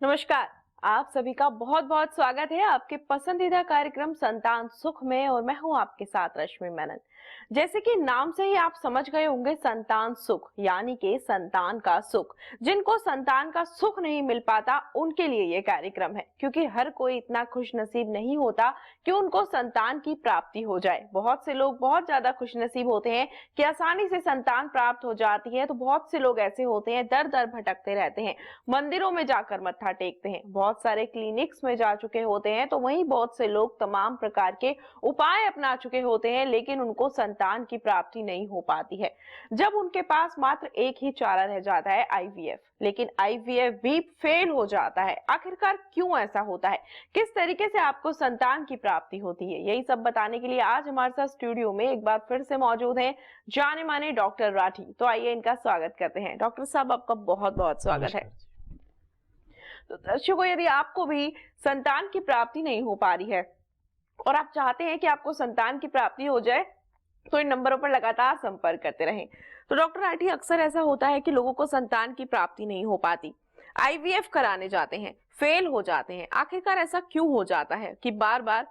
नमस्कार। आप सभी का बहुत बहुत स्वागत है आपके पसंदीदा कार्यक्रम संतान सुख में और मैं हूं आपके साथ रश्मि मेनन। जैसे कि नाम से ही आप समझ गए होंगे, संतान सुख यानी कि संतान का सुख। जिनको संतान का सुख नहीं मिल पाता उनके लिए ये कार्यक्रम है, क्योंकि हर कोई इतना खुश नसीब नहीं होता कि उनको संतान की प्राप्ति हो जाए। बहुत से लोग बहुत ज्यादा खुश नसीब होते हैं कि आसानी से संतान प्राप्त हो जाती है, तो बहुत से लोग ऐसे होते हैं दर दर भटकते रहते हैं, मंदिरों में जाकर मत्था टेकते हैं, बहुत सारे क्लिनिक्स में जा चुके होते हैं, तो वहीं बहुत से लोग तमाम प्रकार के उपाय अपना चुके होते हैं, लेकिन उनको संतान की प्राप्ति नहीं हो पाती है। जब उनके पास मात्र एक ही चारा रह जाता है, आईवीएफ, लेकिन आईवीएफ भी फेल हो जाता है। आखिरकार क्यों ऐसा होता है, किस तरीके से आपको संतान की प्राप्ति होती है, यही सब बताने के लिए आज हमारे साथ स्टूडियो में एक बार फिर से मौजूद हैं जाने माने डॉक्टर राठी। तो आइए इनका स्वागत करते हैं। डॉक्टर साहब, आपका बहुत बहुत स्वागत है। तो दर्शकों, यदि आपको भी संतान की प्राप्ति नहीं हो पा रही है और आप चाहते हैं कि आपको संतान की प्राप्ति हो जाए, तो इन नंबरों पर लगातार संपर्क करते रहें। तो डॉक्टर राठी, अक्सर ऐसा होता है कि लोगों को संतान की प्राप्ति नहीं हो पाती, आईवीएफ कराने जाते हैं, फेल हो जाते हैं। आखिरकार ऐसा क्यों हो जाता है कि बार बार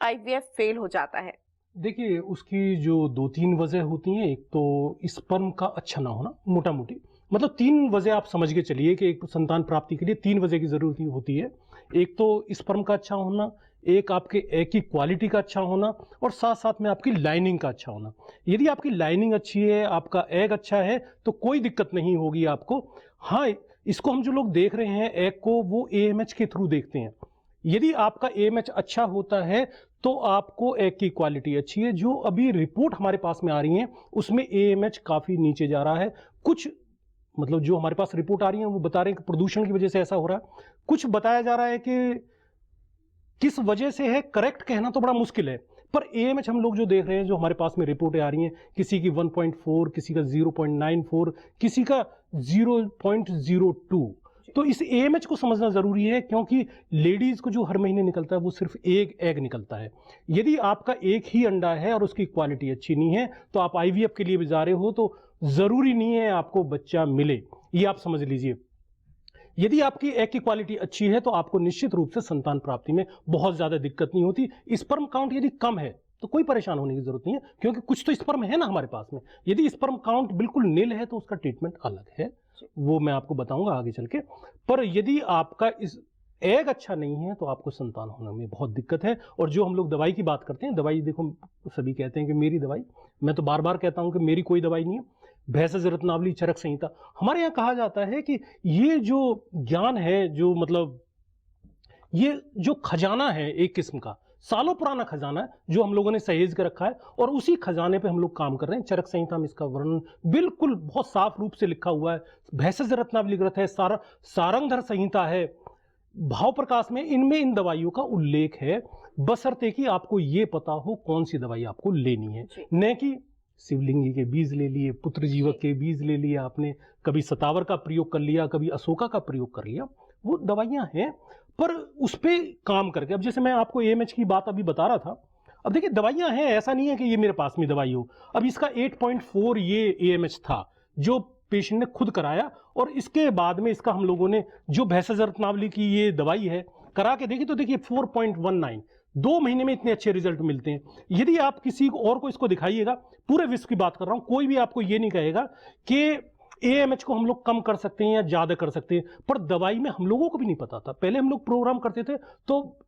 आईवीएफ फेल हो जाता है? देखिए, उसकी जो 2-3 वजह होती हैं। एक तो स्पर्म का अच्छा ना होना, मोटा मोटी मतलब 3 वजह आप समझ के चलिए कि एक संतान प्राप्ति के लिए 3 वजह की जरूरत होती है। एक तो स्पर्म का अच्छा होना, एक आपके एग की क्वालिटी का अच्छा होना, और साथ साथ में आपकी लाइनिंग का अच्छा होना। यदि आपकी लाइनिंग अच्छी है, आपका एग अच्छा है, तो कोई दिक्कत नहीं होगी आपको। हाँ, इसको हम जो लोग देख रहे हैं एग को, वो एएमएच के थ्रू देखते हैं। यदि आपका एएमएच अच्छा होता है तो आपको एग की क्वालिटी अच्छी है। जो अभी रिपोर्ट हमारे पास में आ रही है उसमें एएमएच काफी नीचे जा रहा है। कुछ मतलब जो हमारे पास रिपोर्ट आ रही है वो बता रहे हैं कि प्रदूषण की वजह से ऐसा हो रहा है। कुछ बताया जा रहा है कि किस वजह से है, करेक्ट कहना तो बड़ा मुश्किल है, पर एएमएच हम लोग जो देख रहे हैं, जो हमारे पास में रिपोर्टें आ रही हैं, किसी की 1.4, किसी का 0.94, किसी का 0.02। तो इस एएमएच को समझना जरूरी है, क्योंकि लेडीज को जो हर महीने निकलता है वो सिर्फ एक एग निकलता है। यदि आपका एक ही अंडा है और उसकी क्वालिटी अच्छी नहीं है, तो आप आईवीएफ के लिए भी जा रहे हो तो जरूरी नहीं है आपको बच्चा मिले, ये आप समझ लीजिए। यदि आपकी एग की क्वालिटी अच्छी है तो आपको निश्चित रूप से संतान प्राप्ति में बहुत ज्यादा दिक्कत नहीं होती। स्पर्म काउंट यदि कम है तो कोई परेशान होने की जरूरत नहीं है, क्योंकि कुछ तो स्पर्म है ना हमारे पास में। यदि स्पर्म काउंट बिल्कुल नील है तो उसका ट्रीटमेंट अलग है, वो मैं आपको बताऊंगा आगे चल के। पर यदि आपका इस एग अच्छा नहीं है तो आपको संतान होने में बहुत दिक्कत है। और जो हम लोग दवाई की बात करते हैं, दवाई देखो, सभी कहते हैं कि मेरी दवाई, मैं तो बार बार कहता हूं कि मेरी कोई दवाई नहीं है। भेषज रत्नावली, चरक संहिता, हमारे यहाँ कहा जाता है कि ये जो ज्ञान है, जो मतलब ये जो खजाना है एक किस्म का, सालों पुराना खजाना है, जो हम लोगों ने सहेज कर रखा है, और उसी खजाने पे हम लोग काम कर रहे हैं। चरक संहिता में इसका वर्णन बिल्कुल बहुत साफ रूप से लिखा हुआ है। भेषज रत्नावली ग्रंथ है, सारंगधर संहिता है, भाव प्रकाश में, इनमें इन दवाइयों का उल्लेख है, बशर्ते कि आपको ये पता हो कौन सी दवाई आपको लेनी है। न कि शिवलिंगी के बीज ले लिए, पुत्र जीवक के बीज ले लिए आपने, कभी सतावर का प्रयोग कर लिया, कभी अशोका का प्रयोग कर लिया। वो दवाइयां हैं, पर उस पे काम करके, अब जैसे मैं आपको एएमएच की बात अभी बता रहा था, अब देखिए दवाइयां हैं, ऐसा नहीं है कि ये मेरे पास में दवाई हो। अब इसका 8.4 ये एएमएच था जो पेशेंट ने खुद कराया, और इसके बाद में इसका हम लोगों ने जो भेषज रत्नावली की ये दवाई है करा के देखी, तो देखिए 4.19, 2 महीने में इतने अच्छे रिजल्ट मिलते हैं। यदि आप किसी और को इसको दिखाइएगा, पूरे विश्व की बात कर रहा हूं, कोई भी आपको ये नहीं कहेगा कि एएमएच को हम लोग कम कर सकते हैं या ज्यादा कर सकते हैं। पर दवाई में हम लोगों को भी नहीं पता था, पहले हम लोग प्रोग्राम करते थे तो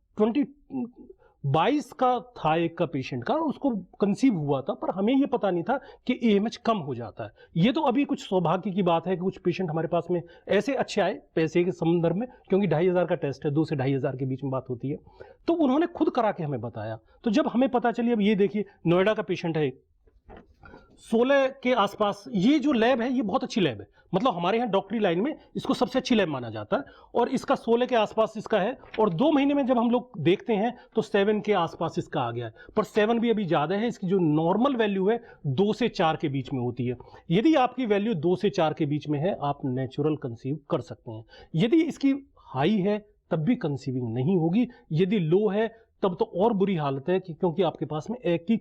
22 का था एक का पेशेंट का, उसको कंसीव हुआ था, पर हमें ये पता नहीं था कि एएमएच कम हो जाता है। ये तो अभी कुछ सौभाग्य की बात है कि कुछ पेशेंट हमारे पास में ऐसे अच्छे आए पैसे के संदर्भ में, क्योंकि 2,500 का टेस्ट है, 2 से 2,500 के बीच में बात होती है, तो उन्होंने खुद करा के हमें बताया। तो जब हमें पता चली, अब ये देखिए नोएडा का पेशेंट है, 16 के आसपास, ये जो लैब है ये बहुत अच्छी लैब है, मतलब हमारे यहाँ डॉक्टरी लाइन में इसको सबसे अच्छी लैब माना जाता है, और इसका 16 के आसपास इसका है, और 2 महीने में जब हम लोग देखते हैं तो 7 के आसपास इसका आ गया है। पर 7 भी अभी ज्यादा है, इसकी जो नॉर्मल वैल्यू है 2 से 4 के बीच में होती है। यदि आपकी वैल्यू 2 से 4 के बीच में है, आप नेचुरल कंसीव कर सकते हैं। यदि इसकी हाई है तब भी कंसीविंग नहीं होगी, यदि लो है तब तो और बुरी हालत है, क्योंकि आपके पास में एग की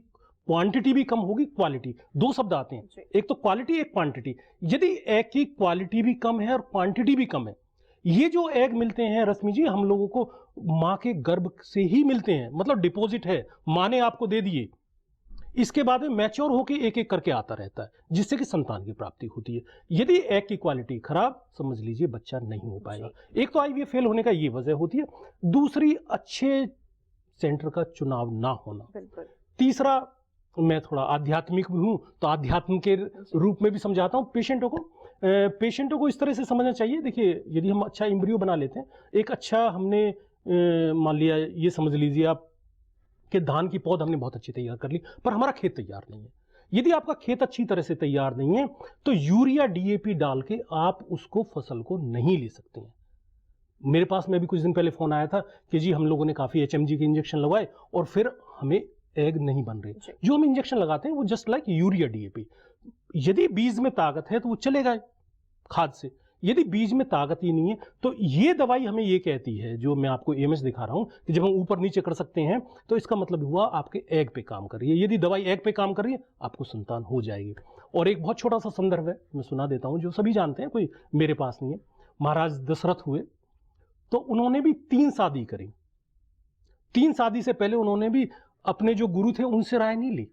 क्वांटिटी भी कम होगी, क्वालिटी, 2 शब्द आते हैं, एक तो क्वालिटी, एक क्वांटिटी। यदि एग की क्वालिटी भी कम है और क्वांटिटी भी कम है, ये जो एग मिलते हैं रश्मि जी, हम लोगों को माँ के गर्भ से ही मिलते हैं, मतलब डिपॉजिट है, माँ ने आपको दे दिए। इसके बाद में मैच्योर होके एक एक करके आता रहता है, जिससे कि संतान की प्राप्ति होती है। यदि एग की क्वालिटी खराब, समझ लीजिए बच्चा नहीं हो पाएगा। एक तो आईवीएफ फेल होने का ये वजह होती है, दूसरी अच्छे सेंटर का चुनाव ना होना, तीसरा मैं थोड़ा आध्यात्मिक भी हूं तो आध्यात्म के रूप में भी समझाता हूं पेशेंटों को इस तरह से समझना चाहिए। देखिए, यदि हम अच्छा एम्ब्रियो बना लेते हैं, एक अच्छा हमने मान लिया, ये समझ लीजिए आप कि धान की पौध हमने बहुत अच्छी तैयार कर ली, पर हमारा खेत तैयार नहीं है। यदि आपका खेत अच्छी तरह से तैयार नहीं है तो यूरिया डीएपी डाल के आप उसको फसल को नहीं ले सकते हैं। मेरे पास में भी कुछ दिन पहले फोन आया था कि जी हम लोगों ने काफी एचएमजी के इंजेक्शन लगवाए और फिर हमें एग नहीं बन रहे। जो हम इंजेक्शन लगाते हैं वो जस्ट लाइक यूरिया डीएपी। यदि बीज में ताकत है तो वो चलेगा खाद से, यदि बीज में ताकत ही नहीं है तो ये दवाई हमें ये कहती है, जो मैं आपको एमएस दिखा रहा हूं कि जब हम ऊपर नीचे कर सकते हैं तो इसका मतलब हुआ आपके एग पे काम कर रही है। यदि दवाई एग पे काम कर रही है, आपको संतान हो जाएगी। और एक बहुत छोटा सा संदर्भ है, मैं सुना देता हूं, जो सभी जानते हैं, कोई मेरे पास नहीं है। महाराज दशरथ हुए तो उन्होंने भी 3 शादी करी। 3 शादी से पहले उन्होंने भी अपने जो गुरु थे उनसे राय नहीं ली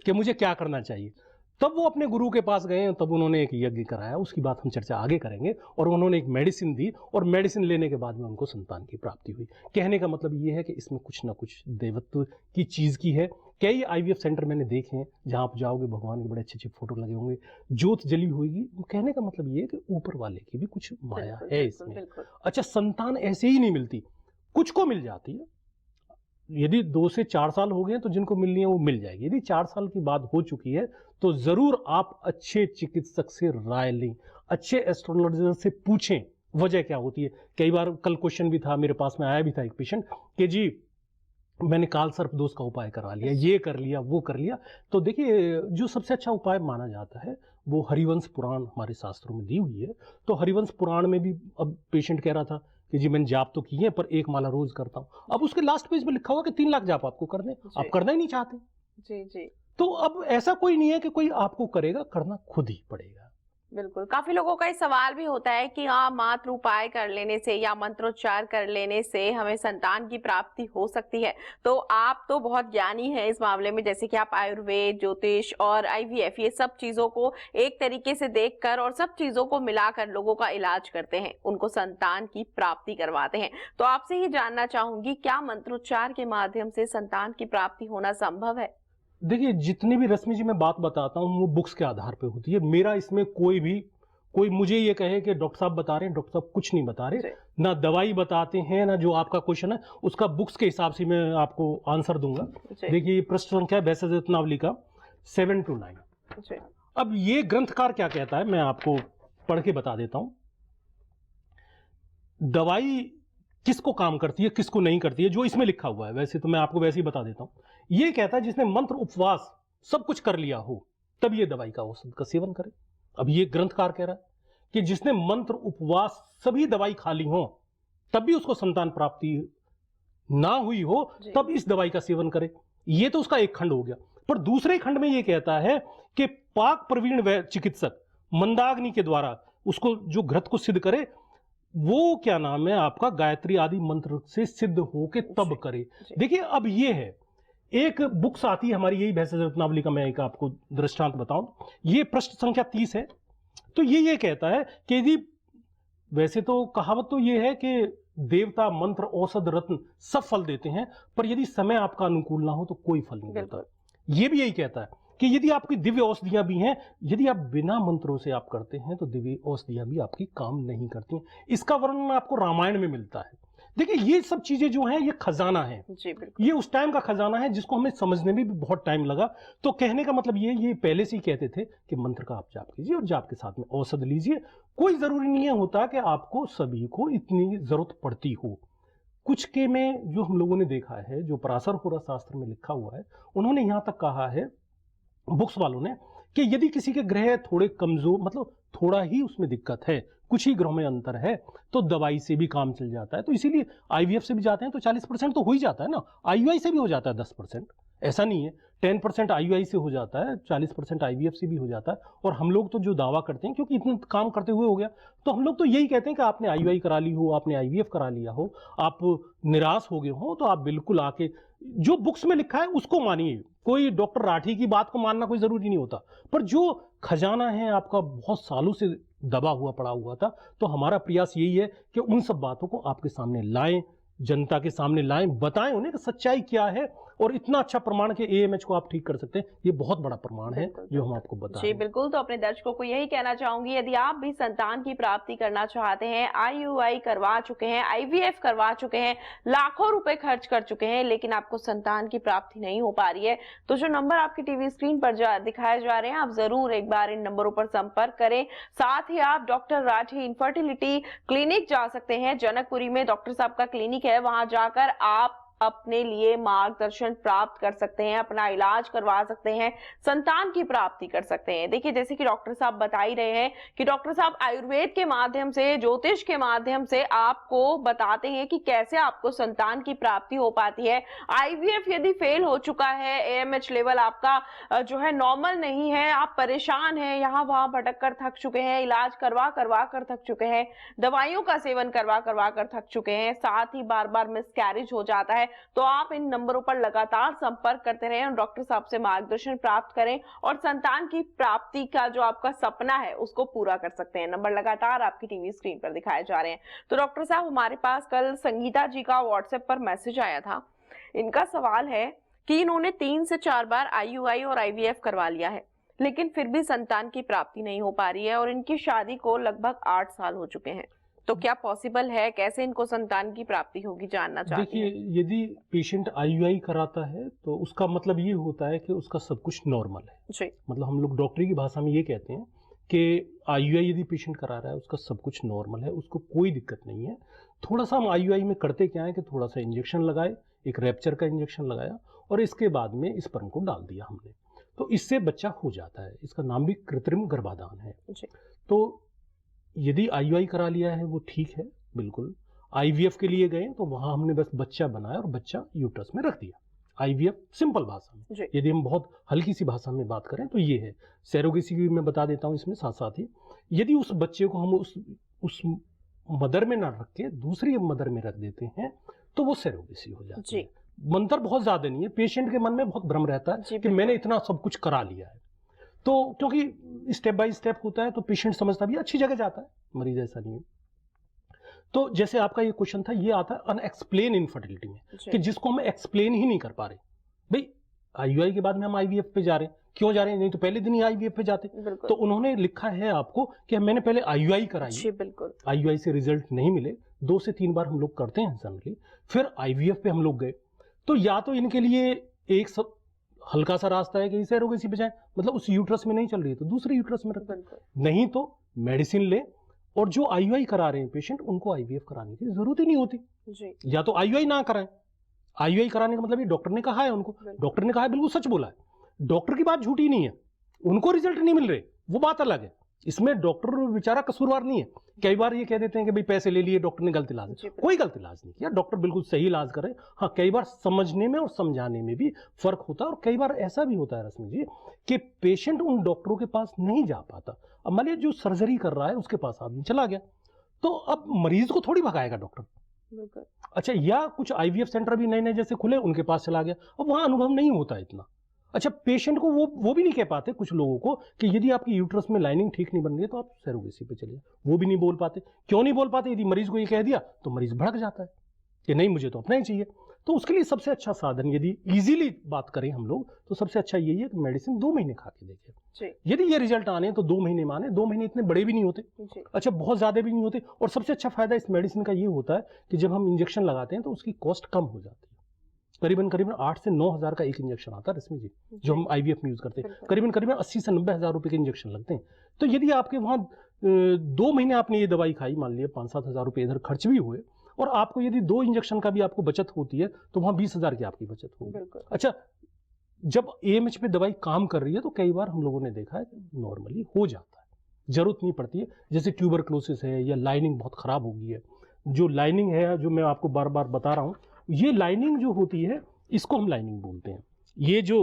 कि मुझे क्या करना चाहिए। तब वो अपने गुरु के पास गए, तब उन्होंने एक यज्ञ कराया, उसकी बात हम चर्चा आगे करेंगे। और उन्होंने एक मेडिसिन दी और मेडिसिन लेने के बाद में उनको संतान की प्राप्ति हुई। कहने का मतलब ये है कि इसमें कुछ ना कुछ देवत्व की चीज की है। कई आईवीएफ सेंटर मैंने देखे हैं जहां आप जाओगे, भगवान के बड़े अच्छे अच्छे फोटो लगे होंगे, ज्योत जली होगी। कहने का मतलब ये है कि ऊपर वाले की भी कुछ माया है इसमें। अच्छा, संतान ऐसे ही नहीं मिलती, कुछ को मिल जाती है। यदि 2 से 4 साल हो गए तो जिनको मिलनी है वो मिल जाएगी। यदि 4 साल की बात हो चुकी है तो जरूर आप अच्छे चिकित्सक से राय लें, अच्छे एस्ट्रोलॉजर से पूछें वजह क्या होती है। कई बार कल क्वेश्चन भी था, मेरे पास में आया भी था एक पेशेंट कि जी मैंने काल सर्प दोष का उपाय करवा लिया, ये कर लिया, वो कर लिया। तो देखिए, जो सबसे अच्छा उपाय माना जाता है वो हरिवंश पुराण हमारे शास्त्रों में दी हुई है। तो हरिवंश पुराण में भी अब पेशेंट कह रहा था कि जी मैंने जाप तो किए पर 1 माला रोज करता हूं। अब उसके लास्ट पेज में लिखा हुआ कि 3 लाख जाप आपको करने, आप करना ही नहीं चाहते। जी। तो अब ऐसा कोई नहीं है कि कोई आपको करेगा, करना खुद ही पड़ेगा। बिल्कुल, काफी लोगों का ये सवाल भी होता है कि हाँ, मात्र उपाय कर लेने से या मंत्रोच्चार कर लेने से हमें संतान की प्राप्ति हो सकती है। तो आप तो बहुत ज्ञानी हैं इस मामले में, जैसे कि आप आयुर्वेद, ज्योतिष और आईवीएफ, ये सब चीजों को एक तरीके से देखकर और सब चीजों को मिलाकर लोगों का इलाज करते हैं, उनको संतान की प्राप्ति करवाते हैं। तो आपसे ये जानना चाहूंगी, क्या मंत्रोच्चार के माध्यम से संतान की प्राप्ति होना संभव है? देखिए, जितनी भी रश्मि जी मैं बात बताता हूँ वो बुक्स के आधार पे होती है। मेरा इसमें कोई मुझे ये कहे कि डॉक्टर साहब बता रहे हैं, डॉक्टर साहब कुछ नहीं बता रहे, ना दवाई बताते हैं, ना जो आपका क्वेश्चन है उसका बुक्स के हिसाब से मैं आपको आंसर दूंगा। देखिए, पृष्ठ संख्या वैसे रत्नावली का 7 to 9। अब ये ग्रंथकार क्या कहता है मैं आपको पढ़ के बता देता हूं। दवाई किसको काम करती है, किसको नहीं करती है, जो इसमें लिखा हुआ है, वैसे तो मैं आपको वैसे ही बता देता हूं। ये कहता है जिसने मंत्र उपवास सब कुछ कर लिया हो तब ये दवाई का औषध का सेवन करे। अब ये ग्रंथकार कह रहा है कि जिसने मंत्र उपवास सभी दवाई खा ली हो तब भी उसको संतान प्राप्ति ना हुई हो तब इस दवाई का सेवन करे। ये तो उसका एक खंड हो गया। पर दूसरे खंड में ये कहता है कि पाक प्रवीण चिकित्सक मंदाग्नि के द्वारा उसको जो घृत को सिद्ध करे, वो क्या नाम है आपका, गायत्री आदि मंत्र से सिद्ध होके तब करे। देखिए, अब ये है, एक बुक्स आती है हमारी, यही भैंस रत्नावली का मैं एक आपको दृष्टांत बताऊं। ये पृष्ठ संख्या 30 है। तो ये कहता है कि यदि, वैसे तो कहावत तो ये है कि देवता, मंत्र, औषध, रत्न सब फल देते हैं, पर यदि समय आपका अनुकूल ना हो तो कोई फल नहीं देता। ये भी यही कहता है कि यदि आपकी दिव्य औषधियां भी हैं, यदि आप बिना मंत्रों से आप करते हैं तो दिव्य औषधियां भी आपकी काम नहीं करती हैं। इसका वर्णन आपको रामायण में मिलता है। देखिए, ये सब चीजें जो हैं ये खजाना है, ये उस टाइम का खजाना है जिसको हमें समझने में भी बहुत टाइम लगा। तो कहने का मतलब ये पहले से ही कहते थे कि मंत्र का आप जाप कीजिए और जाप के साथ में औषध लीजिए। कोई जरूरी नहीं है होता कि आपको सभी को इतनी जरूरत पड़ती हो। कुछ के में जो हम लोगों ने देखा है, जो पराशर होरा शास्त्र में लिखा हुआ है, उन्होंने यहां तक कहा है बुक्स वालों ने कि यदि किसी के ग्रह थोड़े कमजोर, मतलब थोड़ा ही उसमें दिक्कत है, कुछ ही ग्रहों में अंतर है, तो दवाई से भी काम चल जाता है। तो इसीलिए आईवीएफ से भी जाते हैं तो 40% तो हो ही जाता है ना, आईयूआई से भी हो जाता है 10%, ऐसा नहीं है। 10% IUI से हो जाता है, 40% IVF से भी हो जाता है। और हम लोग तो जो दावा करते हैं, क्योंकि इतना काम करते हुए हो गया, तो हम लोग तो यही कहते हैं कि आपने IUI करा ली हो, आपने IVF करा लिया हो, आप निराश हो गए हो, तो आप बिल्कुल आके जो बुक्स में लिखा है उसको मानिए। कोई डॉक्टर राठी की बात को मानना कोई जरूरी नहीं होता, पर जो खजाना है आपका बहुत सालों से दबा हुआ पड़ा हुआ था, तो हमारा प्रयास यही है कि उन सब बातों को आपके सामने लाएं, जनता के सामने लाएं, बताएं उन्हें कि सच्चाई क्या है। और इतना अच्छा प्रमाण के AMH को आप ठीक कर सकते हैं, ये बहुत बड़ा प्रमाण है जो हम आपको बता रहे जी हैं। बिल्कुल। तो अपने दर्शकों को यही कहना चाहूंगी, यदि आप भी संतान की प्राप्ति करना चाहते हैं, IUI करवा चुके हैं, IVF करवा चुके हैं, लाखों रुपए खर्च कर चुके हैं, लेकिन आपको संतान की प्राप्ति नहीं हो पा रही है, तो जो नंबर आपकी टीवी स्क्रीन पर दिखाए जा रहे हैं, आप जरूर एक बार इन नंबरों पर संपर्क करें। साथ ही आप डॉक्टर राठी इनफर्टिलिटी क्लिनिक जा सकते हैं, जनकपुरी में डॉक्टर साहब का क्लिनिक है, वहां जाकर आप अपने लिए मार्गदर्शन प्राप्त कर सकते हैं, अपना इलाज करवा सकते हैं, संतान की प्राप्ति कर सकते हैं। देखिए, जैसे कि डॉक्टर साहब बता ही रहे हैं कि डॉक्टर साहब आयुर्वेद के माध्यम से, ज्योतिष के माध्यम से आपको बताते हैं कि कैसे आपको संतान की प्राप्ति हो पाती है। IVF यदि फेल हो चुका है, AMH लेवल आपका जो है नॉर्मल नहीं है, आप परेशान हैं, यहाँ वहां भटक कर थक चुके हैं, इलाज करवा करवा कर थक चुके हैं, दवाइयों का सेवन करवा करवा कर थक चुके हैं, साथ ही बार बार मिसकैरेज हो जाता है, तो आप इन नंबरों पर लगातार संपर्क करते रहें और डॉक्टर साहब से मार्गदर्शन प्राप्त करें और संतान की प्राप्ति का जो आपका सपना है उसको पूरा कर सकते हैं। नंबर लगातार आपकी टीवी स्क्रीन पर दिखाए जा रहे हैं। तो डॉक्टर साहब, हमारे पास कल संगीता जी का व्हाट्सएप पर मैसेज आया था। इनका सवाल है कि इन्होंने 3 से 4 बार IUI और IVF करवा लिया है, लेकिन फिर भी संतान की प्राप्ति नहीं हो पा रही है और इनकी शादी को लगभग 8 साल हो चुके हैं। तो क्या पॉसिबल है, कैसे इनको संतान की प्राप्ति होगी, जानना चाहते हैं। देखिए, यदि पेशेंट IUI कराता है तो उसका मतलब ये होता है कि उसका सब कुछ नॉर्मल है। जी। मतलब हम लोग डॉक्टरी की भाषा में ये कहते हैं कि IUI यदि पेशेंट करा रहा है उसका सब कुछ नॉर्मल है, उसको कोई दिक्कत नहीं है। थोड़ा सा हम IUI में करते क्या है कि थोड़ा सा इंजेक्शन लगाए, एक रैप्चर का इंजेक्शन लगाया और इसके बाद में स्पर्म को डाल दिया हमने, तो इससे बच्चा हो जाता है। इसका नाम भी कृत्रिम गर्भाधान है। जी। तो यदि IUI करा लिया है वो ठीक है, बिल्कुल। IVF के लिए गए तो वहां हमने बस बच्चा बनाया और बच्चा यूट्रस में रख दिया। IVF सिंपल भाषा में। यदि हम बहुत हल्की सी भाषा में बात करें तो ये है। सैरोगेसी की मैं बता देता हूँ इसमें साथ साथ ही। यदि उस बच्चे को हम उस मदर में ना रख के दूसरी मदर में रख देते हैं तो वो सैरोगेसी हो जाती है। मंतर बहुत ज्यादा नहीं है। पेशेंट के मन में बहुत भ्रम रहता है कि मैंने इतना सब कुछ करा लिया है, तो क्योंकि स्टेप बाय स्टेप होता है तो पेशेंट समझता भी अच्छी जगह जाता है, मरीज ऐसा नहीं है। तो जैसे आपका ये क्वेश्चन था, ये आता है अनएक्सप्लेन इनफर्टिलिटी में, कि जिसको हम एक्सप्लेन ही नहीं कर पा रहे। भाई IUI के बाद में हम IVF पे जा रहे हैं, क्यों जा रहे हैं? नहीं तो पहले दिन ही IVF पे जाते। तो उन्होंने लिखा है आपको कि मैंने पहले IUI कराई, बिल्कुल। IUI से रिजल्ट नहीं मिले, 2 से 3 बार हम लोग करते हैं जनरली, फिर IVF पे हम लोग गए। तो या तो इनके लिए एक सब हल्का सा रास्ता है कि सैरोगेसी पे जाए, मतलब उस यूट्रस में नहीं चल रही है तो दूसरे यूट्रस में रखें, नहीं तो मेडिसिन ले। और जो IUI करा रहे हैं पेशेंट, उनको IVF कराने की जरूरत ही नहीं होती जी। या तो IUI ना कराएं। IUI कराने का मतलब ये डॉक्टर ने कहा है उनको, डॉक्टर ने कहा है, बिल्कुल सच बोला है, डॉक्टर की बात झूठी नहीं है। उनको रिजल्ट नहीं मिल रहे, वो बात अलग है, इसमें डॉक्टर बेचारा कसूरवार नहीं है। कई बार ये कह देते हैं कि भाई पैसे ले लिए, डॉक्टर ने गलत इलाज, कोई गलत इलाज नहीं किया, डॉक्टर बिल्कुल सही इलाज करे। हाँ, कई बार समझने में और समझाने में भी फर्क होता है, और कई बार ऐसा भी होता है रश्मि जी कि पेशेंट उन डॉक्टरों के पास नहीं जा पाता। अब मान लीजिए जो सर्जरी कर रहा है उसके पास आदमी चला गया, तो अब मरीज को थोड़ी भगाएगा डॉक्टर। अच्छा, या कुछ IVF सेंटर भी नए नए जैसे खुले, उनके पास चला गया, अब वहां अनुभव नहीं होता इतना। अच्छा, पेशेंट को वो भी नहीं कह पाते कुछ लोगों को कि यदि आपकी यूट्रस में लाइनिंग ठीक नहीं बन रही है तो आप सैरोगेसी पे चलिए, वो भी नहीं बोल पाते। क्यों नहीं बोल पाते? यदि मरीज को ये कह दिया तो मरीज भड़क जाता है कि नहीं, मुझे तो अपना ही चाहिए। तो उसके लिए सबसे अच्छा साधन, यदि इजीली बात करें हम लोग, तो सबसे अच्छा यही है कि मेडिसिन 2 महीने खा के देखें। यदि ये रिजल्ट आने तो 2 महीने माने, 2 महीने इतने बड़े भी नहीं होते, अच्छा बहुत ज्यादा भी नहीं होते। और सबसे अच्छा फायदा इस मेडिसिन का ये होता है कि जब हम इंजेक्शन लगाते हैं तो उसकी कॉस्ट कम हो जाती है। करीबन 8 से 9 हज़ार का एक इंजेक्शन आता है रश्मि जी, जो हम IVF में यूज करते हैं। करीबन 80 से 90 हज़ार रुपए के इंजेक्शन लगते हैं। तो यदि आपके वहां 2 महीने आपने ये दवाई खाई, मान लिया 5-7 हज़ार रुपए इधर खर्च भी हुए, और आपको यदि 2 इंजेक्शन का भी आपको बचत होती है तो वहां 20 हज़ार की आपकी बचत होगी। अच्छा, जब AMH पे दवाई काम कर रही है तो कई बार हम लोगों ने देखा है नॉर्मली हो जाता है, जरूरत नहीं पड़ती है। जैसे ट्यूबरक्लोसिस है या लाइनिंग बहुत खराब हो गई है, जो लाइनिंग है, जो मैं आपको बार बार बता रहा हूं, ये लाइनिंग जो होती है इसको हम लाइनिंग बोलते हैं। ये जो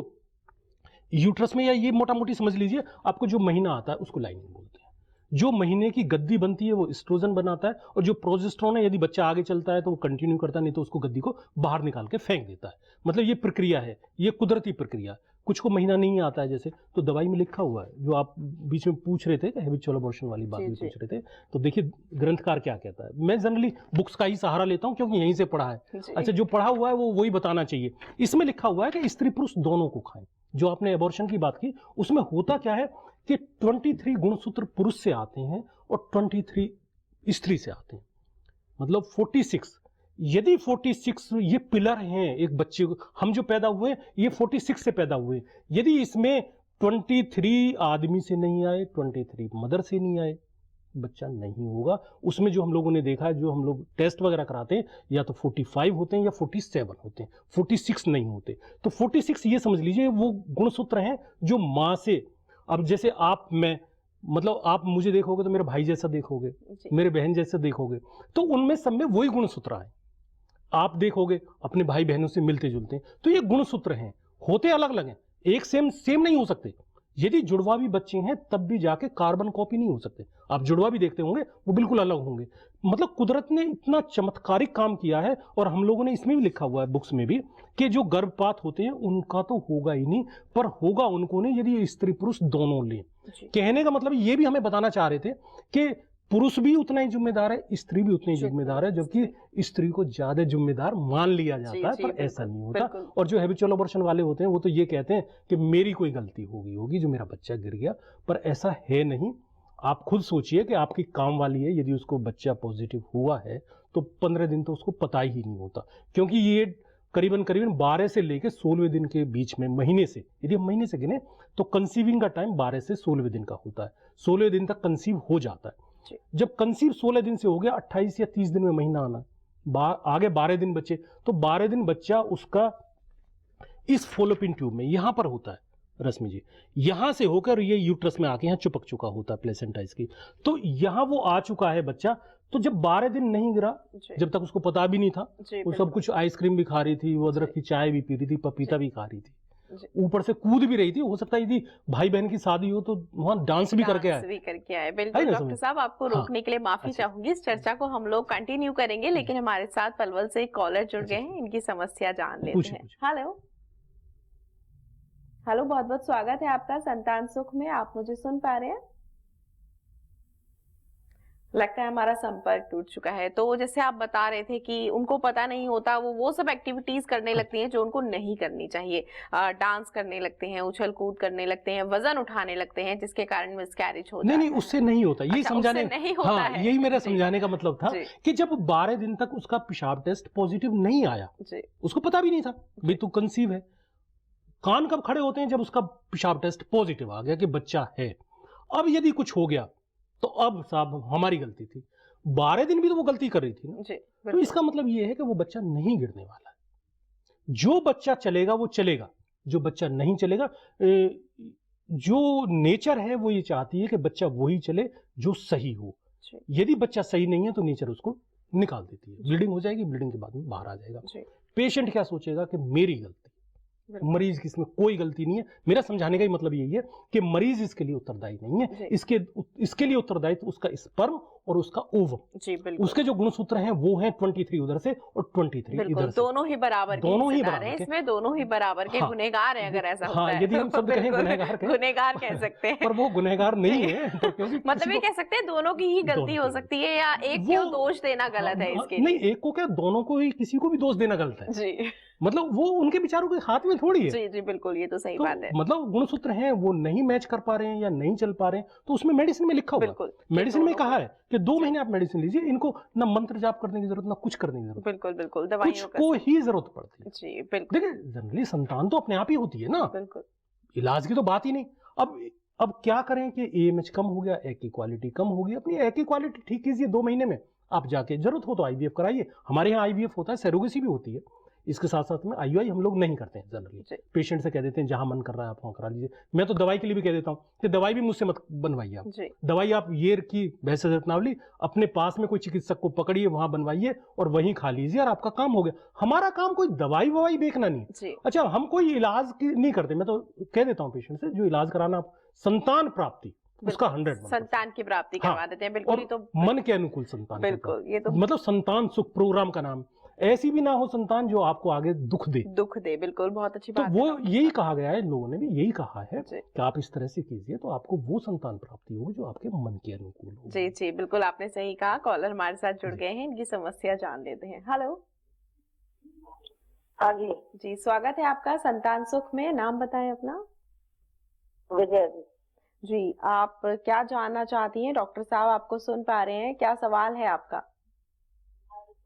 यूट्रस में, या ये मोटा मोटी समझ लीजिए, आपको जो महीना आता है उसको लाइनिंग बोलते हैं। जो महीने की गद्दी बनती है वो एस्ट्रोजन बनाता है, और जो प्रोजेस्टेरोन है, यदि बच्चा आगे चलता है तो वो कंटिन्यू करता है, नहीं तो उसको गद्दी को बाहर निकाल के फेंक देता है। मतलब ये प्रक्रिया है, ये कुदरती प्रक्रिया। कुछ को महीना नहीं आता है जैसे, तो दवाई में लिखा हुआ है, जो आप बीच में पूछ रहे थे हैबिचुअल अबॉर्शन वाली बात भी पूछ रहे थे, तो देखिए ग्रंथकार क्या कहता है। मैं जनरली बुक्स का ही सहारा लेता हूँ क्योंकि यहीं से पढ़ा है। अच्छा, जो पढ़ा हुआ है वो वही बताना चाहिए। इसमें लिखा हुआ है कि स्त्री पुरुष दोनों को खाएं। जो आपने एबॉर्शन की बात की, उसमें होता क्या है कि 23 गुणसूत्र पुरुष से आते हैं और 23 स्त्री से आते हैं, मतलब 46। यदि 46 ये पिलर हैं एक बच्चे को, हम जो पैदा हुए ये 46 से पैदा हुए, यदि इसमें 23 आदमी से नहीं आए, 23 मदर से नहीं आए, बच्चा नहीं होगा। उसमें जो हम लोगों ने देखा है, जो हम लोग टेस्ट वगैरह कराते हैं, या तो 45 होते हैं या 47 होते हैं, 46 नहीं होते। तो 46 ये समझ लीजिए वो गुणसूत्र हैं जो माँ से, अब जैसे आप, मैं, मतलब आप मुझे देखोगे तो मेरे भाई जैसा देखोगे, मेरे बहन जैसा देखोगे, तो उनमें सब में वही गुणसूत्र है। आप देखोगे अपने भाई बहनों से मिलते जुलते हैं, तो ये गुणसूत्र हैं, होते अलग अलग हैं, एक सेम नहीं हो सकते। यदि जुड़वा भी बच्चे हैं तब भी जाके कार्बन कॉपी नहीं हो सकते। आप जुड़वा भी देखते होंगे वो बिल्कुल अलग होंगे। मतलब कुदरत ने इतना चमत्कारिक काम किया है, और हम लोगों ने इसमें भी लिखा हुआ है बुक्स में भी, कि जो गर्भपात होते हैं उनका तो होगा ही नहीं, पर होगा उनको नहीं यदि स्त्री पुरुष दोनों लें। कहने का मतलब ये भी हमें बताना चाह रहे थे कि पुरुष भी उतना ही जिम्मेदार है, स्त्री भी उतनी जिम्मेदार है, जबकि स्त्री को ज्यादा जिम्मेदार मान लिया जाता है, पर ऐसा नहीं होता। और जो हैबिचुअल अबॉर्शन वाले होते हैं वो तो ये कहते हैं कि मेरी कोई गलती होगी जो मेरा बच्चा गिर गया, पर ऐसा है नहीं। आप खुद सोचिए कि आपकी काम वाली है, यदि उसको बच्चा पॉजिटिव हुआ है तो 15 दिन तो उसको पता ही नहीं होता, क्योंकि ये करीबन 12 से लेकर 16वें दिन के बीच में, महीने से, यदि हम महीने से गिने तो कंसीविंग का टाइम 12 से 16वें दिन का होता है। 16वें दिन तक कंसीव हो जाता है। जब कंसीव 16 दिन से हो गया, 28 या 30 दिन में महीना आना, आगे 12 दिन बचे, तो 12 दिन बच्चा उसका इस फॉलोपिन ट्यूब में यहां पर होता है, रश्मि जी, यहां से होकर ये यूट्रस में आके यहां चिपक चुका होता है प्लेसेंटा इसकी, तो यहां वो आ चुका है बच्चा। तो जब 12 दिन नहीं गिरा, जब तक उसको पता भी नहीं था, वो सब कुछ आइसक्रीम भी खा रही थी, वो अदरक की चाय भी पी रही थी, पपीता भी खा रही थी, ऊपर से कूद भी रही थी। हो सकता है यदि भाई बहन की शादी हो तो वहां डांस भी करके आए। बिल्कुल डॉक्टर साहब, आपको रोकने के लिए माफी चाहूंगी। इस चर्चा को हम लोग कंटिन्यू करेंगे, लेकिन हमारे साथ पलवल से एक कॉलर जुड़ गए हैं, इनकी समस्या जान लेते हैं। हेलो हेलो, बहुत बहुत स्वागत है आपका संतान सुख में। आप मुझे सुन पा रहे हैं? लगता है हमारा संपर्क टूट चुका है। तो जैसे आप बता रहे थे कि उनको पता नहीं होता, वो सब एक्टिविटीज करने लगती हैं जो उनको नहीं करनी चाहिए। डांस करने लगते हैं, उछल कूद करने लगते हैं, वजन उठाने लगते हैं, जिसके कारण मिसकैरेज होता है। नहीं, उससे नहीं होता, यही समझाने, नहीं होता है। यही मेरा समझाने का मतलब था कि जब 12 दिन तक उसका पेशाब टेस्ट पॉजिटिव नहीं आया, उसको पता भी नहीं था भाई तू कंसीव है। कान कब खड़े होते हैं? जब उसका पेशाब टेस्ट पॉजिटिव आ गया कि बच्चा है। अब यदि कुछ हो गया तो अब साहब हमारी गलती थी। 12 दिन भी तो वो गलती कर रही थी ना। तो इसका मतलब ये है कि वो बच्चा नहीं गिरने वाला है। जो बच्चा चलेगा वो चलेगा, जो बच्चा नहीं चलेगा, जो नेचर है वो ये चाहती है कि बच्चा वही चले जो सही हो। यदि बच्चा सही नहीं है तो नेचर उसको निकाल देती है, ब्लीडिंग हो जाएगी, ब्लीडिंग के बाद में बाहर आ जाएगा। पेशेंट क्या सोचेगा कि मेरी गलती, मरीज की इसमें कोई गलती नहीं है। मेरा समझाने का ही मतलब यही है कि मरीज इसके लिए उत्तरदायी नहीं है। इसके लिए उत्तरदायी तो उसका स्पर्म और उसका ओवम, उसके जो गुणसूत्र हैं वो हैं 23 उधर से और 23 इधर से। दोनों ही बराबर, दोनों ही बराबर हैं इसमें, दोनों ही बराबर के गुनहगार हैं। अगर ऐसा होता है, यदि हम शब्द कहें गुनहगार कह सकते हैं, पर वो गुनहगार नहीं है। मतलब ये कह सकते हैं दोनों की ही गलती हो सकती है, या एक को दोष देना गलत है इसके? नहीं, एक को क्या, दोनों को ही, किसी को भी दोष देना गलत है जी। मतलब वो उनके विचारों के हाथ में थोड़ी है। जी जी बिल्कुल, ये तो सही बात है। मतलब गुणसूत्र हैं वो नहीं मैच कर पा रहे हैं या नहीं चल पा रहे हैं, तो उसमें मेडिसिन में लिखा हुआ, मेडिसिन में कहा है कि 2 महीने आप मेडिसिन लीजिए। इनको ना मंत्र जाप करने की जरूरत, ना कुछ करने की जरूरत। बिल्कुल बिल्कुल, दवाइयों को ही जरूरत पड़ती है जी। बिल्कुल, देखिए जनरली संतान तो अपने आप ही होती है ना। बिल्कुल, इलाज की तो बात ही नहीं। अब क्या करें कि AMH कम हो गया, एक की क्वालिटी कम हो गई, अपनी एक की क्वालिटी ठीक कीजिए 2 महीने में। आप जाके जरूरत हो तो IVF कराइए। हमारे यहाँ IVF होता है, सेरोगेसी भी होती है। इसके साथ साथ में IUI हम लोग नहीं करते हैं जनरली। पेशेंट से कह देते हैं जहां मन कर रहा है आप वहां करा लीजिए। मैं तो दवाई के लिए भी कह देता हूँ कि दवाई भी मुझसे मत बनवाइए आप। दवाई आप ये की बहसनावली अपने पास में कोई चिकित्सक को पकड़िए, वहां बनवाइए और वहीं खा लीजिए और आपका काम हो गया। हमारा काम कोई दवाई ववाई देखना नहीं है। अच्छा, हम कोई इलाज नहीं करते। मैं तो कह देता हूँ पेशेंट से जो इलाज कराना, संतान प्राप्ति उसका 100 संतान की प्राप्ति करवा देते हैं। बिल्कुल, तो मन के अनुकूल संतान। बिल्कुल, ये तो मतलब संतान सुख प्रोग्राम का नाम। ऐसी भी ना हो संतान जो आपको आगे दुख दे। बिल्कुल, बहुत अच्छी बात। तो वो यही कहा गया है, लोगों ने भी यही कहा है कि आप इस तरह से कीजिए तो आपको वो संतान प्राप्ति होगी जो आपके मन के अनुकूल हो। जी जी, बिल्कुल आपने सही कहा। कॉलर हमारे साथ जुड़ गए हैं, इनकी समस्या जान लेते हैं। हेलो। हाँ जी जी, स्वागत है आपका संतान सुख में। नाम बताएं अपना। विजय जी, आप क्या जानना चाहती हैं? डॉक्टर साहब आपको सुन पा रहे हैं, क्या सवाल है आपका?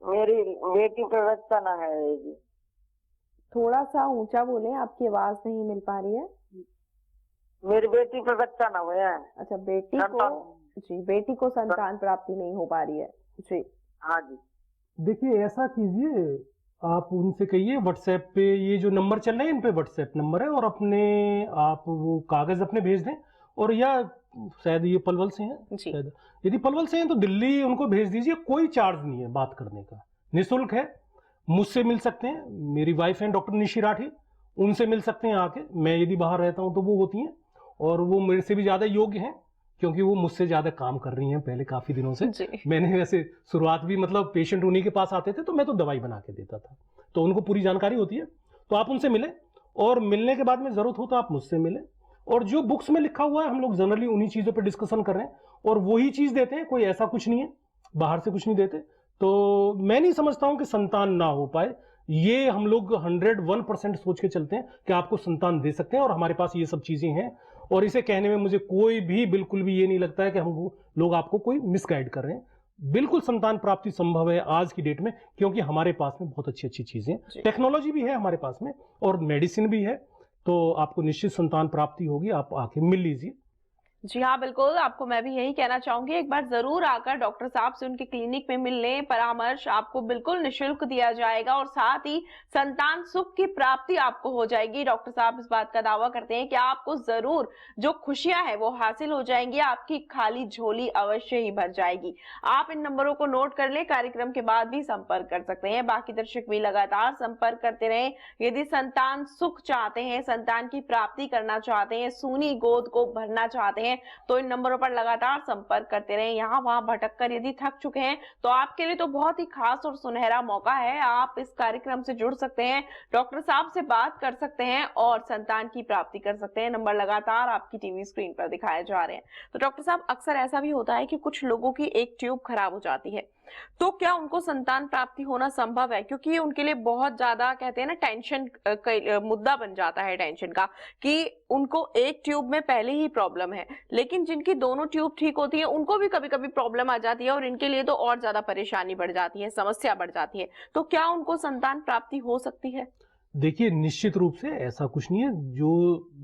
मेरी बेटी प्रवक्ता ना है जी। थोड़ा सा ऊंचा बोलें, आपकी आवाज नहीं मिल पा रही है। मेरी बेटी प्रवक्ता ना हुआ है। अच्छा, बेटी को संतान प्राप्ति नहीं हो पा रही है जी। हाँ जी। देखिए, ऐसा कीजिए, आप उनसे कहिए व्हाट्सएप पे ये जो नंबर चल रहे हैं इन पे व्हाट्सएप नंबर है, और आप वो कागज अपने भेज दें। और या शायद ये पलवल से हैं, शायद यदि पलवल से हैं तो दिल्ली उनको भेज दीजिए। कोई चार्ज नहीं है बात करने का, निःशुल्क है। मुझसे मिल सकते हैं, मेरी वाइफ हैं डॉक्टर निशी राठी, उनसे मिल सकते हैं आके। मैं यदि बाहर रहता हूं तो वो होती हैं, और वो मेरे से भी ज्यादा योग्य हैं क्योंकि वो मुझसे ज्यादा काम कर रही हैं पहले काफी दिनों से। मैंने वैसे शुरुआत भी मतलब पेशेंट उन्हीं के पास आते थे तो मैं तो दवाई बना के देता था, तो उनको पूरी जानकारी होती है। तो आप उनसे मिलें, और मिलने के बाद में जरूरत हो तो आप मुझसे मिलें। और जो बुक्स में लिखा हुआ है हम लोग जनरली उन्हीं चीजों पर डिस्कशन कर रहे हैं और वही चीज देते हैं। कोई ऐसा कुछ नहीं है, बाहर से कुछ नहीं देते। तो मैं नहीं समझता हूं कि संतान ना हो पाए। ये हम लोग 101% सोच के चलते हैं कि आपको संतान दे सकते हैं, और हमारे पास ये सब चीजें हैं। और इसे कहने में मुझे कोई भी बिल्कुल भी ये नहीं लगता है कि हम लोग आपको कोई मिसगाइड कर रहे हैं। बिल्कुल संतान प्राप्ति संभव है आज की डेट में, क्योंकि हमारे पास में बहुत अच्छी अच्छी चीजें, टेक्नोलॉजी भी है हमारे पास में और मेडिसिन भी है। तो आपको निश्चित संतान प्राप्ति होगी, आप आके मिल लीजिए। जी हाँ, बिल्कुल, आपको मैं भी यही कहना चाहूंगी, एक बार जरूर आकर डॉक्टर साहब से उनके क्लिनिक में मिल लें। परामर्श आपको बिल्कुल निःशुल्क दिया जाएगा और साथ ही संतान सुख की प्राप्ति आपको हो जाएगी। डॉक्टर साहब इस बात का दावा करते हैं कि आपको जरूर जो खुशियां हैं वो हासिल हो जाएंगी, आपकी खाली झोली अवश्य ही भर जाएगी। आप इन नंबरों को नोट कर ले, कार्यक्रम के बाद भी संपर्क कर सकते हैं। बाकी दर्शक भी लगातार संपर्क करते रहें। यदि संतान सुख चाहते हैं, संतान की प्राप्ति करना चाहते हैं, सूनी गोद को भरना चाहते हैं, तो इन नंबरों पर लगातार संपर्क करते रहें। यहाँ वहां भटक कर यदि थक चुके हैं तो आपके लिए तो बहुत ही खास और सुनहरा मौका है। आप इस कार्यक्रम से जुड़ सकते हैं, डॉक्टर साहब से बात कर सकते हैं और संतान की प्राप्ति कर सकते हैं। नंबर लगातार आपकी टीवी स्क्रीन पर दिखाए जा रहे हैं। तो डॉक्टर साहब, अक्सर ऐसा भी होता है कि कुछ लोगों की एक ट्यूब खराब हो जाती है, तो क्या उनको संतान प्राप्ति होना संभव है? क्योंकि उनके लिए बहुत ज्यादा कहते हैं ना टेंशन मुद्दा बन जाता है टेंशन का, कि उनको एक ट्यूब में पहले ही प्रॉब्लम है, लेकिन जिनकी दोनों ट्यूब ठीक होती है उनको भी कभी कभी प्रॉब्लम आ जाती है और इनके लिए तो और ज्यादा परेशानी बढ़ जाती है, समस्या बढ़ जाती है। तो क्या उनको संतान प्राप्ति हो सकती है? देखिए, निश्चित रूप से ऐसा कुछ नहीं है। जो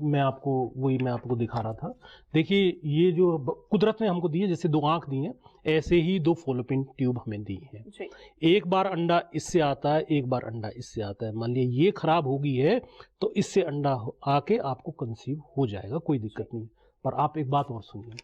मैं आपको दिखा रहा था। देखिए, ये जो कुदरत ने हमको दी है, जैसे 2 आंख दी हैं, ऐसे ही 2 फॉलोपिन ट्यूब हमें दी हैं। एक बार अंडा इससे आता है, एक बार अंडा इससे आता है। मान लिया ये खराब हो गई है तो इससे अंडा आके आपको कंसीव हो जाएगा, कोई दिक्कत नहीं। पर आप एक बात और सुनिए,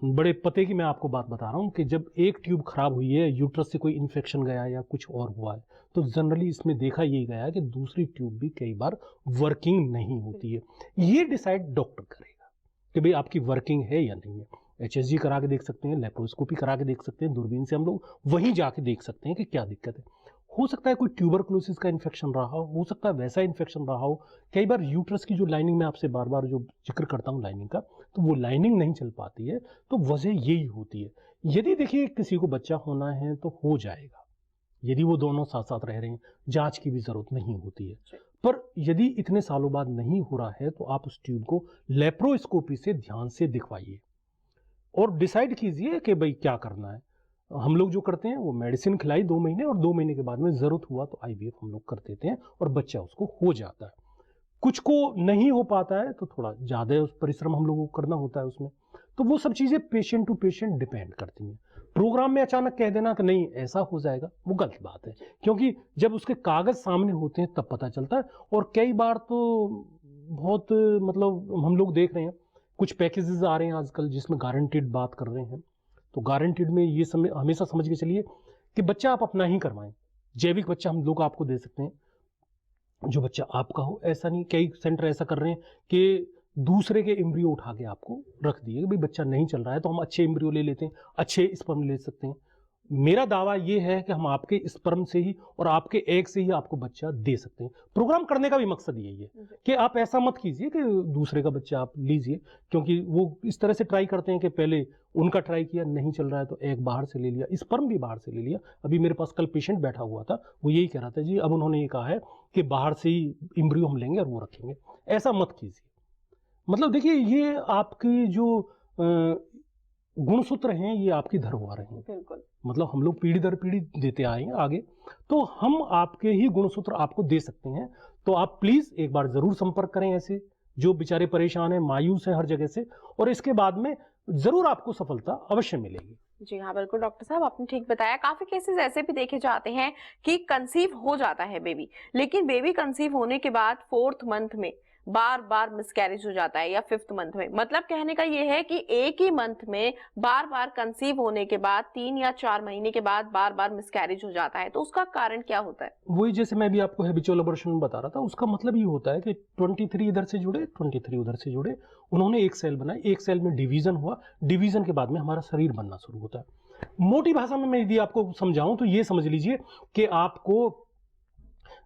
बड़े पते की मैं आपको बात बता रहा हूँ कि जब एक ट्यूब खराब हुई है, यूट्रस से कोई इन्फेक्शन गया या कुछ और हुआ है, तो जनरली इसमें देखा यही गया है कि दूसरी ट्यूब भी कई बार वर्किंग नहीं होती है। ये डिसाइड डॉक्टर करेगा कि भाई आपकी वर्किंग है या नहीं है। HSG करा के देख सकते हैं, लेप्रोस्कोपी करा के देख सकते हैं, दूरबीन से हम लोग वहीं जाके देख सकते हैं कि क्या दिक्कत है। हो सकता है कोई ट्यूबरकुलोसिस का इन्फेक्शन रहा हो सकता है वैसा इन्फेक्शन रहा हो। कई बार यूट्रस की जो लाइनिंग, मैं आपसे बार बार जो जिक्र करता हूँ लाइनिंग का, तो वो लाइनिंग नहीं चल पाती है, तो वजह यही होती है। यदि देखिए किसी को बच्चा होना है तो हो जाएगा, यदि वो दोनों साथ साथ रह रहे हैं, जांच की भी जरूरत नहीं होती है। पर यदि इतने सालों बाद नहीं हो रहा है तो आप उस ट्यूब को लेप्रोस्कोपी से ध्यान से दिखवाइए और डिसाइड कीजिए कि भाई क्या करना है। हम लोग जो करते हैं वो मेडिसिन खिलाई 2 महीने, और 2 महीने के बाद में जरूरत हुआ तो IVF हम लोग कर देते हैं और बच्चा उसको हो जाता है। कुछ को नहीं हो पाता है तो थोड़ा ज्यादा परिश्रम हम लोगों को करना होता है उसमें। तो वो सब चीजें पेशेंट टू पेशेंट डिपेंड करती हैं। प्रोग्राम में अचानक कह देना कि नहीं ऐसा हो जाएगा, वो गलत बात है, क्योंकि जब उसके कागज सामने होते हैं तब पता चलता है। और कई बार तो बहुत मतलब हम लोग देख रहे हैं कुछ पैकेजेस आ रहे हैं आजकल जिसमें गारंटीड बात कर रहे हैं, तो गारंटीड में ये हमेशा समझ के चलिए कि बच्चा आप अपना ही करवाएं। जैविक बच्चा हम लोग आपको दे सकते हैं जो बच्चा आपका हो, ऐसा नहीं। कई सेंटर ऐसा कर रहे हैं कि दूसरे के एम्ब्रियो उठा के आपको रख दिए कि भाई बच्चा नहीं चल रहा है तो हम अच्छे एम्ब्रियो ले लेते हैं, अच्छे स्पर्म ले सकते हैं। मेरा दावा ये है कि हम आपके स्पर्म से ही और आपके एग से ही आपको बच्चा दे सकते हैं। प्रोग्राम करने का भी मकसद यही है कि आप ऐसा मत कीजिए कि दूसरे का बच्चा आप लीजिए, क्योंकि वो इस तरह से ट्राई करते हैं कि पहले उनका ट्राई किया, नहीं चल रहा है तो एग बाहर से ले लिया, स्पर्म भी बाहर से ले लिया। अभी मेरे पास कल पेशेंट बैठा हुआ था, वो यही कह रहा था जी अब उन्होंने ये कहा है कि बाहर से ही एम्ब्रियो हम लेंगे और वो रखेंगे। ऐसा मत कीजिए। मतलब देखिए ये आपकी जो गुणसूत्र हैं ये आपकी धरोहर हैं। बिल्कुल। मतलब हम लोग पीढ़ी दर पीढ़ी देते आए हैं आगे, तो हम आपके ही गुणसूत्र आपको दे सकते हैं। तो आप प्लीज एक बार जरूर संपर्क करें ऐसे जो बेचारे परेशान हैं, मायूस हैं हर जगह से, और इसके बाद में जरूर आपको सफलता अवश्य मिलेगी। जी हाँ, बिल्कुल डॉक्टर साहब, आपने ठीक बताया। काफी केसेस ऐसे भी देखे जाते हैं कि कंसीव हो जाता है बेबी, लेकिन बेबी कंसीव होने के बाद 4th मंथ में बार बार मिसकैरेज हो जाता है या 5th मंथ में। मतलब कहने का ये है कि एक ही मंथ में बार बार कंसीव होने के बाद 3 या 4 महीने के बाद बार बार मिसकैरेज हो जाता है, तो उसका कारण क्या होता है? वही जैसे मैं भी आपको हैबिचुअल अबॉर्शन बता रहा था, उसका मतलब ये होता है कि 23 इधर से जुड़े, 23 उधर से जुड़े, उन्होंने एक सेल बनाई, एक सेल में डिवीजन हुआ, डिवीजन के बाद में हमारा शरीर बनना शुरू होता है। मोटी भाषा में मैं यदि आपको समझाऊं तो ये समझ लीजिए कि आपको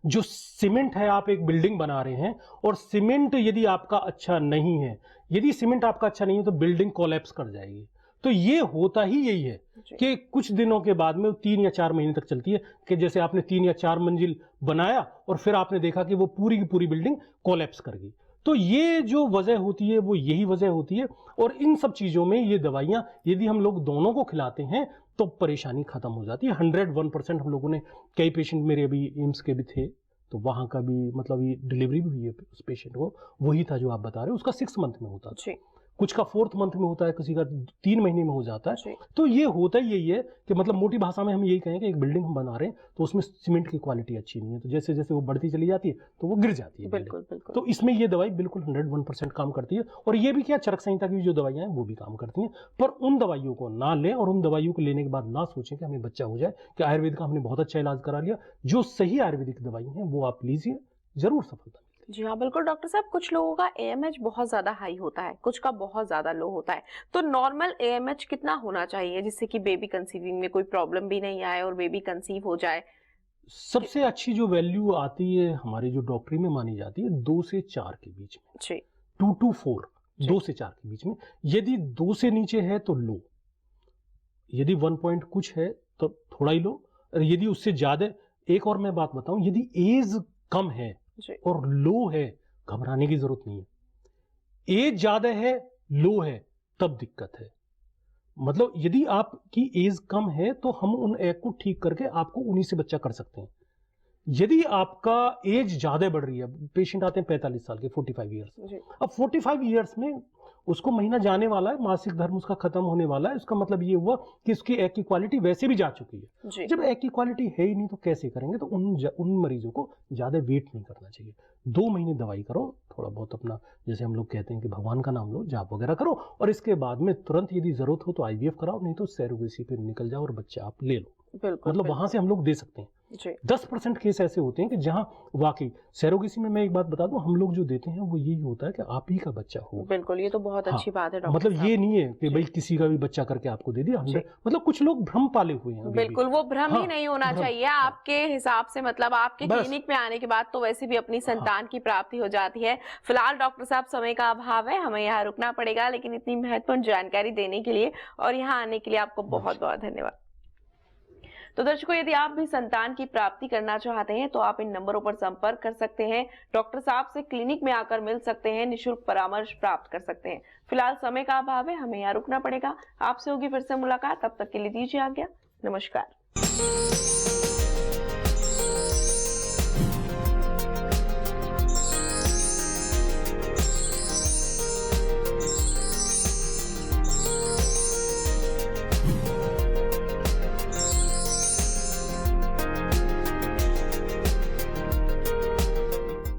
जो सीमेंट है, आप एक बिल्डिंग बना रहे हैं और सीमेंट यदि आपका अच्छा नहीं है, यदि सीमेंट आपका अच्छा नहीं है तो बिल्डिंग कोलैप्स कर जाएगी। तो ये होता ही यही है कि कुछ दिनों के बाद में 3 या 4 महीने तक चलती है कि जैसे आपने 3 या 4 मंजिल बनाया और फिर आपने देखा कि वो पूरी की पूरी बिल्डिंग कोलैप्स कर गई। तो ये जो वजह होती है वो यही वजह होती है। और इन सब चीजों में ये दवाइयां यदि हम लोग दोनों को खिलाते हैं तो परेशानी खत्म हो जाती है। 101% हम लोगों ने, कई पेशेंट मेरे अभी एम्स के भी थे तो वहां का भी मतलब ये डिलीवरी भी हुई है उस पेशेंट को, वही था जो आप बता रहे हो, उसका 6 मंथ में होता था, कुछ का 4th मंथ में होता है, किसी का 3 महीने में हो जाता है। तो ये होता ही यही है कि मतलब मोटी भाषा में हम यही कहें कि एक बिल्डिंग हम बना रहे हैं तो उसमें सीमेंट की क्वालिटी अच्छी नहीं है, तो जैसे जैसे वो बढ़ती चली जाती है तो वो गिर जाती है। बिल्कुल बिल्कुल। तो इसमें ये दवाई बिल्कुल 101% काम करती है। और ये भी क्या, चरक संहिता की जो दवाइयां हैं वो भी काम करती हैं। पर उन दवाइयों को ना लें और उन दवाइयों को लेने के बाद ना सोचें कि हमें बच्चा हो जाए, कि आयुर्वेद का हमने बहुत अच्छा इलाज करा लिया। जो सही आयुर्वेदिक दवाई है वो आप लीजिए, जरूर सफलता। जी हाँ, बिल्कुल डॉक्टर साहब, कुछ लोगों का AMH बहुत ज्यादा हाई होता है, कुछ का बहुत ज्यादा लो होता है, तो नॉर्मल AMH कितना होना चाहिए जिससे कि बेबी कंसीविंग में कोई प्रॉब्लम भी नहीं आए और बेबी कंसीव हो जाए? सबसे अच्छी जो वैल्यू आती है हमारी जो डॉक्टरी में मानी जाती है 2 से 4 के बीच में, जी 2 to 4, 2 से 4 के बीच में। यदि 2 से नीचे है तो लो, यदि 1 पॉइंट कुछ है तो थोड़ा ही लो, और यदि उससे ज्यादा, एक और मैं बात बताऊं, यदि एज कम है और लो है, घबराने की जरूरत नहीं है। एज ज्यादा है, लो है, तब दिक्कत है। मतलब यदि आपकी एज कम है तो हम उन एग को ठीक करके आपको उन्हीं से बच्चा कर सकते हैं। यदि आपका एज ज्यादा बढ़ रही है, पेशेंट आते हैं 45 साल के, 45 ईयर्स, अब 45 ईयर्स में उसको महीना जाने वाला है, मासिक धर्म उसका खत्म होने वाला है, उसका मतलब ये हुआ कि उसकी एग की क्वालिटी वैसे भी जा चुकी है। जब एग की क्वालिटी है ही नहीं तो कैसे करेंगे? तो उन मरीजों को ज्यादा वेट नहीं करना चाहिए। 2 महीने दवाई करो, थोड़ा बहुत अपना, जैसे हम लोग कहते हैं कि भगवान का नाम लो, जाप वगैरह करो, और इसके बाद में तुरंत यदि जरूरत हो तो IVF कराओ, नहीं तो सैरोगेसी पे निकल जाओ और बच्चा आप ले लो। मतलब वहां से हम लोग दे सकते हैं। 10% केस ऐसे होते हैं कि जहां वाकई सैरोगेसी में, मैं एक बात बता दूं, हम लोग जो देते हैं वो यही होता है कि आप ही का बच्चा हो। बिल्कुल, ये तो बहुत अच्छी बात है डॉक्टर मतलब साहब। ये नहीं है कि भाई किसी का भी बच्चा करके आपको दे दिया। मतलब कुछ लोग भ्रम पाले हुए हैं। बिल्कुल, वो भ्रम ही नहीं होना चाहिए आपके हिसाब से। मतलब आपके क्लिनिक में आने के बाद तो वैसे भी अपनी संतान की प्राप्ति हो जाती है। फिलहाल डॉक्टर साहब समय का अभाव है, हमें यहाँ रुकना पड़ेगा, लेकिन इतनी महत्वपूर्ण जानकारी देने के लिए और यहाँ आने के लिए आपको बहुत बहुत धन्यवाद। तो दर्शकों, यदि आप भी संतान की प्राप्ति करना चाहते हैं तो आप इन नंबरों पर संपर्क कर सकते हैं, डॉक्टर साहब से क्लिनिक में आकर मिल सकते हैं, निःशुल्क परामर्श प्राप्त कर सकते हैं। फिलहाल समय का अभाव है, हमें यहाँ रुकना पड़ेगा। आपसे होगी फिर से मुलाकात, तब तक के लिए दीजिए आज्ञा। नमस्कार।